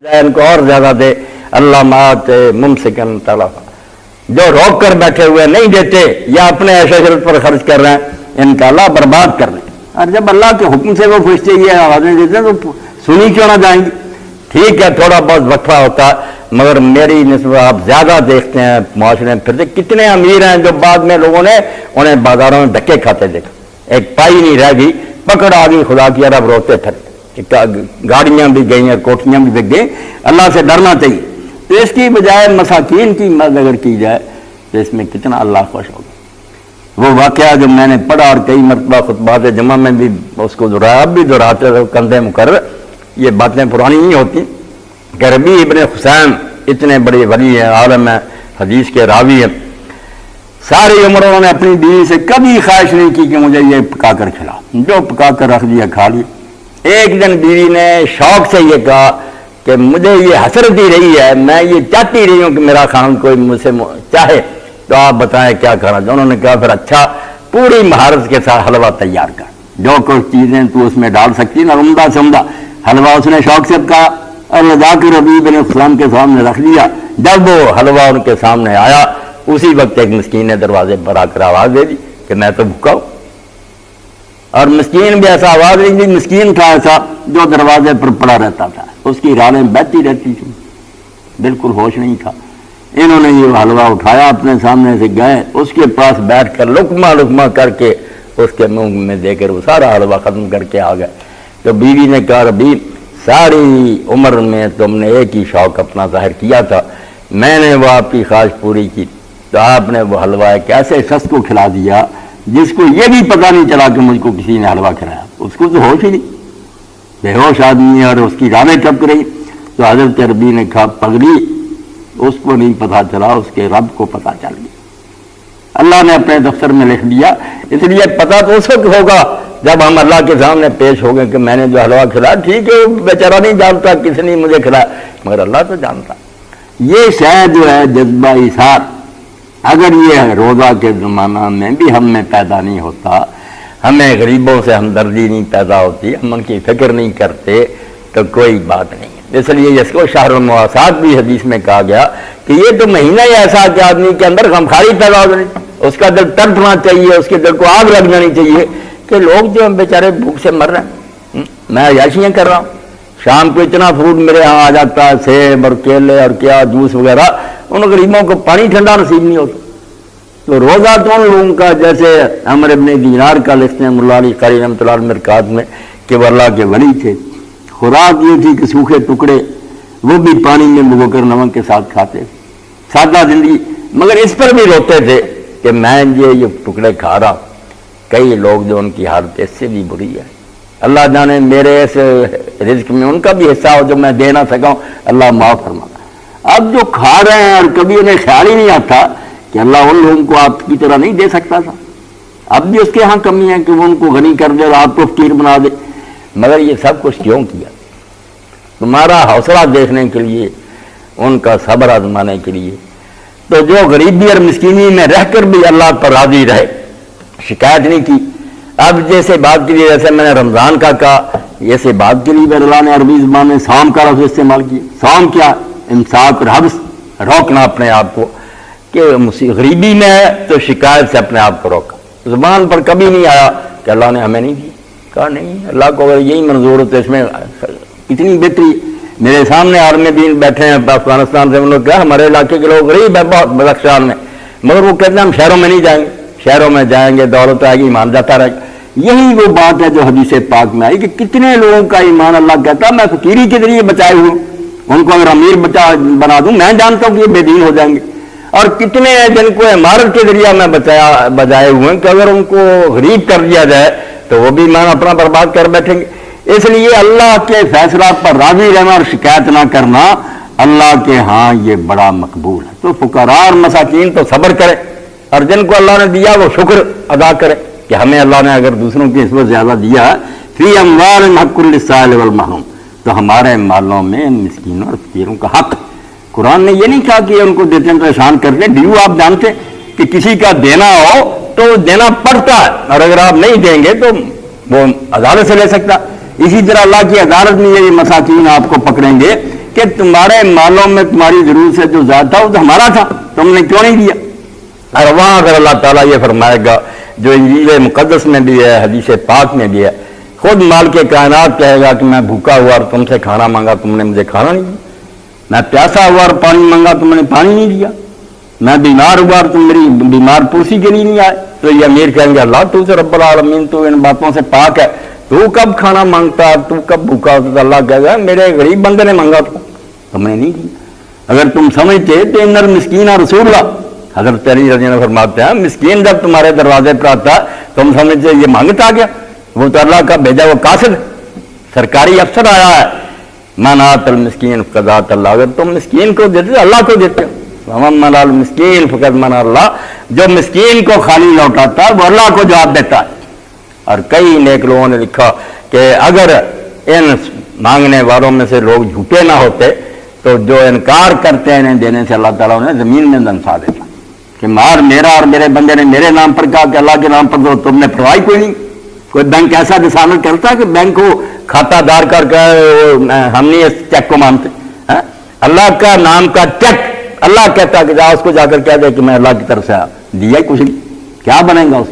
ان کو اور زیادہ دے اللہ مات ممسکن طلب، جو روک کر بیٹھے ہوئے نہیں دیتے یا اپنے عشرت پر خرچ کر رہے ہیں ان کا اللہ برباد کر دے۔ اور جب اللہ کے حکم سے وہ فرشتے یہ آوازیں دیتے ہیں تو سنی کیوں نہ جائیں گی؟ ٹھیک ہے تھوڑا بہت وقفہ ہوتا مگر میری نسبت آپ زیادہ دیکھتے ہیں معاشرے میں پھرتے کتنے امیر ہیں جو بعد میں لوگوں نے انہیں بازاروں میں دھکے کھاتے دیکھا، ایک پائی نہیں رہ گئی، پکڑ آ گئی، خدا کی عرب روتے پھر گاڑیاں بھی گئی ہیں، کوٹیاں بھی بک گئی۔ اللہ سے ڈرنا چاہیے۔ تو اس کی بجائے مساکین کی مدد اگر کی جائے تو اس میں کتنا اللہ خوش ہوگا۔ وہ واقعہ جو میں نے پڑھا اور کئی مرتبہ خطبات جمعہ میں بھی اس کو دہرایا، اب بھی دہراتے رہے کندھے مقرر، یہ باتیں پرانی نہیں ہوتی کہ ربیع ابن حسین اتنے بڑے ولی ہیں، عالم ہیں، حدیث کے راوی ہیں، ساری عمر انہوں نے اپنی بیوی سے کبھی خواہش نہیں کی کہ مجھے یہ پکا کر کھلا، جو پکا کر رکھ دیا کھا لیا۔ ایک دن بیوی نے شوق سے یہ کہا کہ مجھے یہ حسرت ہی رہی ہے، میں یہ چاہتی رہی ہوں کہ میرا خان کوئی مجھ سے چاہے، تو آپ بتائیں کیا کرنا چاہیے؟ انہوں نے کہا پھر اچھا پوری مہارت کے ساتھ حلوہ تیار کر، جو کچھ چیزیں تو اس میں ڈال سکتی نا، عمدہ سے عمدہ حلوہ اس نے شوق سے کہا اور جا کے ربیع بن حسین کے سامنے رکھ دیا۔ جب وہ حلوہ ان کے سامنے آیا اسی وقت ایک مسکین نے دروازے پر آ کر آواز دے دی کہ میں تو بھوکا ہوں، اور مسکین بھی ایسا آواز نہیں دی، مسکین تھا ایسا جو دروازے پر پڑا رہتا تھا، اس کی رانیں بہتی رہتی تھی، بالکل ہوش نہیں تھا۔ انہوں نے یہ حلوہ اٹھایا اپنے سامنے سے گئے اس کے پاس بیٹھ کر لقمہ لقمہ کر کے اس کے منہ میں دے کر وہ سارا حلوہ ختم کر کے آ گئے۔ تو بیوی نے کہا ربیع ساری عمر میں تم نے ایک ہی شوق اپنا ظاہر کیا تھا، میں نے وہ آپ کی خواہش پوری کی، تو آپ نے وہ حلوہ ایک ایسے شخص کو کھلا دیا جس کو یہ بھی پتہ نہیں چلا کہ مجھ کو کسی نے حلوہ کھلایا، اس کو تو ہوش ہی نہیں، بے ہوش آدمی ہے اور اس کی رانیں ٹپک رہی۔ تو حضرت ربیع نے کہا پگڑی اس کو نہیں پتہ چلا، اس کے رب کو پتہ چل گیا، اللہ نے اپنے دفتر میں لکھ دیا۔ اس لیے پتہ تو اس وقت ہوگا جب ہم اللہ کے سامنے پیش ہو گئے کہ میں نے جو حلوہ کھلایا، ٹھیک ہے وہ بیچارہ نہیں جانتا کس نے مجھے کھلایا، مگر اللہ تو جانتا۔ یہ شاید جو ہے جذبہ ایثار، اگر یہ روزہ کے زمانہ میں بھی ہم میں پیدا نہیں ہوتا، ہمیں غریبوں سے ہمدردی نہیں پیدا ہوتی، ہم ان کی فکر نہیں کرتے، تو کوئی بات نہیں۔ اس لیے اس کو شہر المواسات بھی حدیث میں کہا گیا کہ یہ تو مہینہ ہی ایسا کہ آدمی کے اندر غمخواری پیدا ہو جائے، اس کا دل تڑپنا چاہیے، اس کے دل کو آگ لگ جانی چاہیے کہ لوگ جو بیچارے بھوک سے مر رہے ہیں، میں عیاشیاں کر رہا ہوں، شام کو اتنا فروٹ میرے ہاں آ جاتا ہے، سیب اور کیلے اور کیا جوس وغیرہ، ان غریبوں کو پانی ٹھنڈا نصیب نہیں ہوتا۔ تو روزہ تو ان لوگوں کا جیسے عمر ابن دینار کا لکھتے ہیں مولا علی قاری رحمۃ اللہ علیہ مرکات میں کہ وہ اللہ کے ولی تھے، خوراک یہ تھی کہ سوکھے ٹکڑے وہ بھی پانی میں بھگو کر نمک کے ساتھ کھاتے، سادہ زندگی، مگر اس پر بھی روتے تھے کہ میں یہ ٹکڑے کھا رہا ہوں، کئی لوگ جو ان کی حالت اس سے بھی بری ہے، اللہ جانے میرے اس رزق میں ان کا بھی حصہ ہو جو میں دے نہ سکا ہوں، اللہ معاف فرمانا۔ اب جو کھا رہے ہیں اور کبھی انہیں خیال ہی نہیں آتا کہ اللہ ان لوگوں کو آپ کی طرح نہیں دے سکتا تھا، اب بھی اس کے ہاں کمی ہے کہ وہ ان کو غنی کر دے اور آپ کو فقیر بنا دے، مگر یہ سب کچھ کیوں کیا؟ تمہارا حوصلہ دیکھنے کے لیے، ان کا صبر آزمانے کے لیے۔ تو جو غریبی اور مسکینی میں رہ کر بھی اللہ پر راضی رہے، شکایت نہیں کی۔ اب جیسے بات کے لیے جیسے میں نے رمضان کا کہا، ایسے بات کے لیے اللہ نے عربی زبان میں صوم کا لفظ استعمال کیا۔ صوم کیا؟ امساک اور حبس، روکنا اپنے آپ کو، کہ غریبی میں ہے تو شکایت سے اپنے آپ کو روکا۔ زبان پر کبھی نہیں آیا کہ اللہ نے ہمیں نہیں دیا، کہا نہیں، اللہ کو اگر یہی منظور ہوتا اس میں اتنی بہتری۔ میرے سامنے عالم دین بیٹھے ہیں افغانستان سے، انہوں نے کہا ہمارے علاقے کے لوگ غریب ہیں بہت بدخشان میں، مگر وہ کہتے ہیں ہم شہروں میں نہیں جائیں گے، شہروں میں جائیں گے دولت آئے گی ایمان جاتا رہے گا۔ یہی وہ بات ہے جو حدیث پاک میں آئی کہ کتنے لوگوں کا ایمان اللہ کہتا میں فقیری کے ذریعے بچائے ہوں، ان کو اگر امیر بنا دوں میں جانتا ہوں کہ یہ بے دین ہو جائیں گے، اور کتنے ہیں جن کو عمارت کے ذریعہ میں بجائے ہوئے ہیں کہ اگر ان کو غریب کر دیا جائے تو وہ بھی ایمان اپنا برباد کر بیٹھیں گے۔ اس لیے اللہ کے فیصلات پر راضی رہنا اور شکایت نہ کرنا اللہ کے ہاں یہ بڑا مقبول ہے۔ تو فقراء اور مساکین تو صبر کرے، اور جن کو اللہ نے دیا وہ شکر ادا کرے کہ ہمیں اللہ نے اگر دوسروں کی نسبت زیادہ دیا ہے، فی اموالہم حق للسائل والمحروم، تو ہمارے مالوں میں مسکینوں اور فقیروں کا حق۔ قرآن نے یہ نہیں کہا کہ ان کو دیتے ہیں تو احسان کر دیں، ڈیو آپ جانتے کہ کسی کا دینا ہو تو دینا پڑتا ہے، اور اگر آپ نہیں دیں گے تو وہ عدالت سے لے سکتا۔ اسی طرح اللہ کی عدالت میں یہ مساکین آپ کو پکڑیں گے کہ تمہارے مالوں میں تمہاری ضرورت سے جو زیادہ تھا وہ تو ہمارا تھا، تم نے کیوں نہیں دیا؟ اور وہاں اگر اللہ تعالیٰ یہ فرمائے گا جو انجیل مقدس میں بھی ہے، حدیث پاک میں بھی ہے، خود مالک کائنات کہے گا کہ میں بھوکا ہوا اور تم سے کھانا مانگا تم نے مجھے کھانا نہیں دیا، میں پیاسا ہوا اور پانی مانگا تم نے پانی نہیں دیا، میں بیمار ہوا اور تم میری بیمار پرسی کے لیے نہیں آئے۔ تو یہ امیر کہیں گے اللہ تو سے رب العالمین، تو ان باتوں سے پاک ہے، تو کب کھانا مانگتا، تو کب بھوکا ہوتا؟ تو اللہ کہے گا میرے غریب بندے نے مانگا تم نے نہیں دیا۔ اگر تم سمجھتے تو ان المسکین رسول اللہ، حضرت علی رضی اللہ عنہ فرماتے ہیں مسکین جب تمہارے دروازے پر آتا ہے تم سمجھتے یہ مانگتا گیا، وہ تو اللہ کا بھیجا وہ قاصد سرکاری افسر آیا ہے۔ منات المسکین فقدات اللہ، اگر تم مسکین کو دیتے اللہ کو دیتے ہو، ومن المسکین فقد من اللہ، جو مسکین کو خالی لوٹاتا ہے وہ اللہ کو جواب دیتا ہے۔ اور کئی نیک لوگوں نے لکھا کہ اگر ان مانگنے والوں میں سے لوگ جھوٹے نہ ہوتے تو جو انکار کرتے ہیں انہیں دینے سے اللہ تعالیٰ انہیں زمین میں دنسا دیتا کہ مار میرا اور میرے بندے نے میرے نام پر کہا کہ اللہ کے نام پر تو تم نے پرواہ کوئی نہیں۔ کوئی بینک ایسا دسامت کرتا ہے کہ بینک کو کھاتہ دار کر کے ہم نہیں اس چیک کو مانتے، اللہ کا نام کا چیک اللہ کہتا ہے کہ جا اس کو جا کر کہہ دے کہ میں اللہ کی طرف سے دیا ہی کچھ نہیں، کیا بنے گا اس